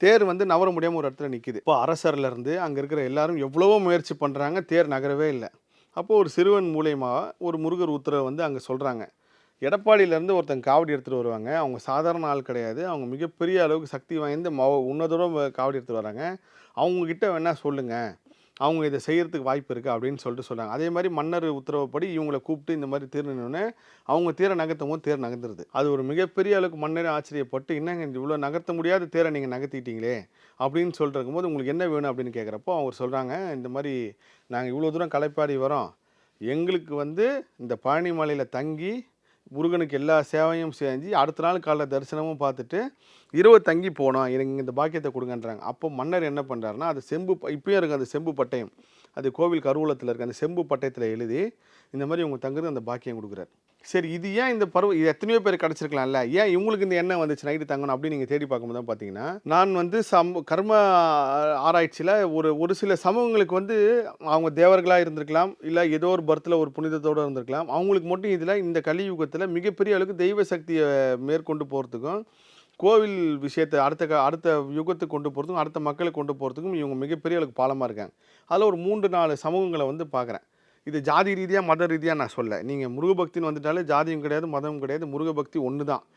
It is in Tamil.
தேர் வந்து நவர முடியாம ஒரு இடத்துல நிக்குது. இப்போ அரசர்லேருந்து அங்க இருக்கிற எல்லாரும் எவ்வளவோ முயற்சி பண்றாங்க. தேர் நகரவே இல்ல. அப்போ ஒரு சிறுவன் மூலியமா ஒரு முருகர் உத்தரவ வந்து அங்க சொல்றாங்க. எடப்பாடியிலேருந்து ஒருத்தங்க காவடி எடுத்துட்டு வருவாங்க. அவங்க சாதாரண ஆள் கிடையாது. அவங்க மிகப்பெரிய அளவுக்கு சக்தி வாய்ந்த உன்னதோட காவடி எடுத்துட்டு வராங்க. அவங்க கிட்ட வேணா சொல்லுங்க. அவங்க இத செய்யறதுக்கு வாய்ப்பு இருக்கு அப்படின்னு சொல்லிட்டு சொன்னாங்க. அதே மாரி மன்னர் உத்தரவுப்படி இவங்கள கூப்பிட்டு இந்த மாரி தேர் நின்னோனே, அவங்க தேர நகர்த்தும்போது தேர் நகர்ந்துருது. அது ஒரு மிகப்பெரிய அளவுக்கு மன்னரே ஆச்சரியப்பட்டு, "என்னங்க இவ்வளோ நகர்த்த முடியாத தேர நீங்க நகர்த்திட்டீங்களே!" அப்படின்னு சொல்லிட்டு இருக்கும்போது, "உங்களுக்கு என்ன வேணும்?" அப்படின்னு கேட்கிறப்போ, அவங்க சொல்றாங்க, "இந்த மாரி நாங்க இவ்வளோ தூரம் களைப்பாடி வரோம். எங்களுக்கு வந்து இந்த பழனி மலையில தங்கி, முருகனுக்கு எல்லா சேவையும் செஞ்சு, அடுத்த நாள் காலைல தரிசனமும் பார்த்துட்டு, இரவு தங்கி போனோம். எனக்கு இந்த பாக்கியத்த குடுங்கன்றாங்க." அப்போ மன்னர் என்ன பண்றாருன்னா, அது இப்பயும் இருக்கு அந்த செம்பு பட்டயம். அது கோவில் கருவூலத்தில இருக்கு. அந்த செம்பு பட்டயத்தில எழுதி, இந்த மாரி இவங்க தங்குறது அந்த பாக்கியம் குடுக்குறாரு. சரி இது ஏன் இந்த இது எத்தனையோ பேருக்கு கிடைச்சிருக்கலாம்ல. ஏன் இவங்களுக்கு இந்த எண்ணம் வந்துச்சு நைட்டு தங்கணும் அப்படின்னு நீங்க தேடி பார்க்கும்போது தான் பார்த்தீங்கன்னா, நான் வந்து கர்ம ஆராய்ச்சியில ஒரு ஒரு சில சமூகங்களுக்கு வந்து அவங்க தேவர்களா இருந்திருக்கலாம். இல்ல ஏதோ ஒரு பர்த்ல ஒரு புனிதத்தோட இருந்திருக்கலாம். அவங்களுக்கு மட்டும் இதுல இந்த கலியுகத்தில மிகப்பெரிய அளவுக்கு தெய்வ சக்திய மேற்கொண்டு போறதுக்கும், கோவில் விஷயத்த அடுத்த யுகத்துக்கு கொண்டு போறதுக்கும், அடுத்த மக்களுக்கு கொண்டு போறதுக்கும் இவங்க மிகப்பெரிய அளவுக்கு பாலமா இருக்காங்க. அதுல ஒரு 3, 4 சமூகங்கள வந்து பார்க்குறேன். இது ஜாதி ரீதியா, மத ரீதியா நான் சொல்லல. நீங்க முருக பக்தின்னு வந்துட்டாலே ஜாதியும் கிடையாது, மதமும் கிடையாது. முருக பக்தி ஒண்ணு தான்.